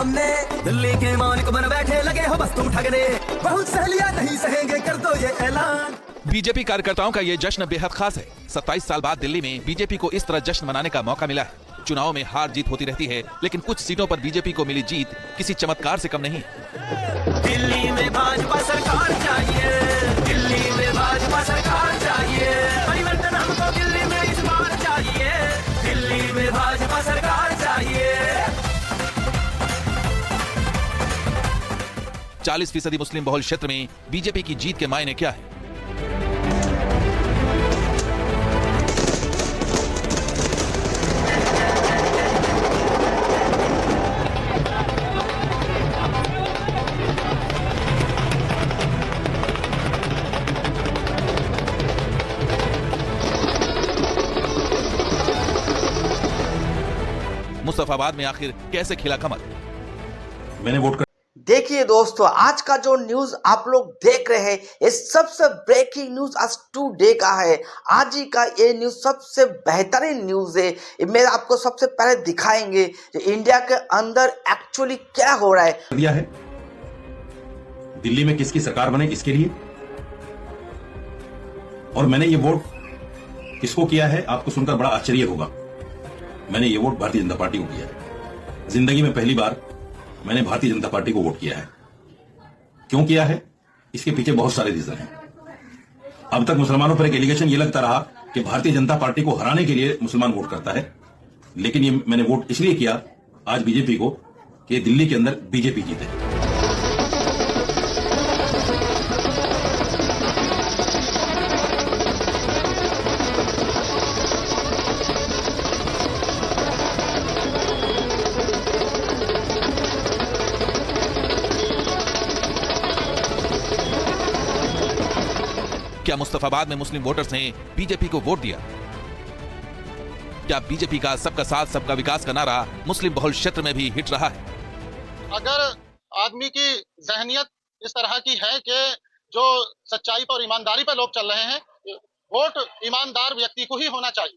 हमने। दिल्ली के मालिक बन बैठे लगे हो बस तुम ठगने, बहुत सहेलियां नहीं सहेंगे कर दो ये ऐलान। बीजेपी कार्यकर्ताओं का ये जश्न बेहद खास है। 27 साल बाद दिल्ली में बीजेपी को इस तरह जश्न मनाने का मौका मिला है। चुनाव में हार जीत होती रहती है, लेकिन कुछ सीटों पर बीजेपी को मिली जीत किसी चमत्कार से कम नहीं। दिल्ली में भाजपा सरकार चाहिए, दिल्ली में भाजपा सरकार चाहिए, परिवर्तन हमको दिल्ली में इस बार चाहिए, दिल्ली में भाजपा सरकार चाहिए। 40% मुस्लिम बहुल क्षेत्र में बीजेपी की जीत के मायने क्या है? मुस्तफाबाद में आखिर कैसे खिला कमल? मैंने वोट कर। देखिए दोस्तों, आज का जो न्यूज आप लोग देख रहे हैं ये सबसे ब्रेकिंग न्यूज आज टुडे का है। आज ही का ये न्यूज सबसे बेहतरीन न्यूज है। मैं आपको सबसे पहले दिखाएंगे कि इंडिया के अंदर एक्चुअली क्या हो रहा है। दिया है दिल्ली में किसकी सरकार बने इसके लिए, और मैंने ये वोट किसको किया है आपको सुनकर बड़ा आश्चर्य होगा। मैंने ये वोट भारतीय जनता पार्टी को किया है। जिंदगी में पहली बार मैंने भारतीय जनता पार्टी को वोट किया है। क्यों किया है, इसके पीछे बहुत सारे रीजन हैं। अब तक मुसलमानों पर एक एलिगेशन ये लगता रहा कि भारतीय जनता पार्टी को हराने के लिए मुसलमान वोट करता है, लेकिन ये मैंने वोट इसलिए किया आज बीजेपी को कि दिल्ली के अंदर बीजेपी जीते। क्या मुस्तफाबाद में मुस्लिम वोटर्स ने बीजेपी को वोट दिया? क्या बीजेपी का सबका साथ सबका विकास का नारा मुस्लिम बहुल क्षेत्र में भी हिट रहा है? अगर आदमी की जहनियत इस तरह की है कि जो सच्चाई पर और ईमानदारी पर लोग चल रहे हैं, वोट ईमानदार व्यक्ति को ही होना चाहिए।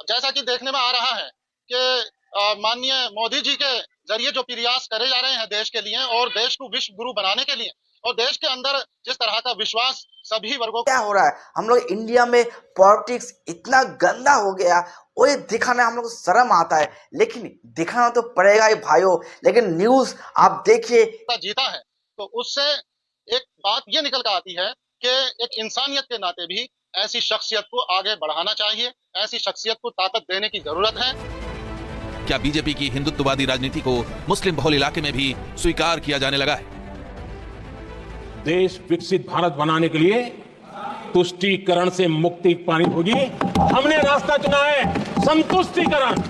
जैसा कि देखने में आ रहा है कि माननीय मोदी जी के जरिए जो प्रयास करे जा रहे हैं देश के लिए और देश को विश्व गुरु बनाने के लिए, और देश के अंदर जिस तरह का विश्वास सभी वर्गों क्या हो रहा है, हम लोग इंडिया में पॉलिटिक्स इतना गंदा हो गया, वो ये दिखाना हम लोग को शर्म आता है, लेकिन दिखाना तो पड़ेगा ही भाइयों। लेकिन न्यूज आप देखिए जीता है तो उससे एक बात ये निकल कर आती है कि एक इंसानियत के नाते भी ऐसी शख्सियत को आगे बढ़ाना चाहिए, ऐसी शख्सियत को ताकत देने की जरूरत है। क्या बीजेपी की हिंदुत्ववादी राजनीति को मुस्लिम बहुल इलाके में भी स्वीकार किया जाने लगा है? देश विकसित भारत बनाने के लिए तुष्टीकरण से मुक्ति पानी होगी। हमने रास्ता चुना है संतुष्टीकरण,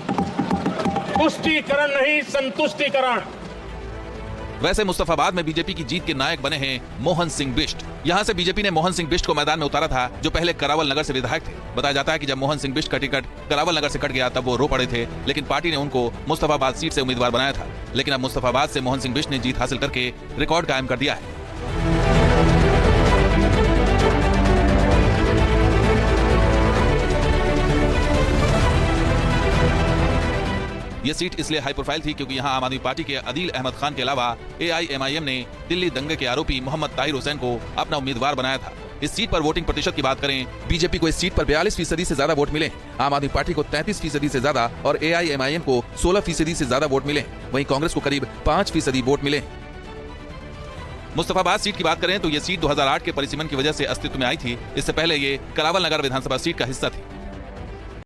तुष्टीकरण नहीं संतुष्टीकरण। वैसे मुस्तफाबाद में बीजेपी की जीत के नायक बने हैं मोहन सिंह बिष्ट। यहां से बीजेपी ने मोहन सिंह बिष्ट को मैदान में उतारा था, जो पहले करावल नगर से विधायक थे। बताया जाता है कि जब मोहन सिंह बिष्ट का टिकट करावल नगर से कट गया तब वो रो पड़े थे, लेकिन पार्टी ने उनको मुस्तफाबाद सीट से उम्मीदवार बनाया था। लेकिन अब मुस्तफाबाद से मोहन सिंह बिष्ट ने जीत हासिल करके रिकॉर्ड कायम कर दिया है। यह सीट इसलिए हाई प्रोफाइल थी क्योंकि यहां आम आदमी पार्टी के अदील अहमद खान के अलावा AIMIM ने दिल्ली दंगे के आरोपी मोहम्मद ताहिर हुसैन को अपना उम्मीदवार बनाया था। इस सीट पर वोटिंग प्रतिशत की बात करें, बीजेपी को इस सीट पर 42% से ज्यादा वोट मिले, आम आदमी पार्टी को 33% से ज्यादा और AIMIM को 16% से ज्यादा वोट मिले। वहीं कांग्रेस को करीब 5% वोट मिले। मुस्तफाबाद सीट की बात करें तो यह सीट 2008 के परिसीमन की वजह से अस्तित्व में आई थी। इससे पहले ये करावल नगर विधानसभा सीट का हिस्सा थी।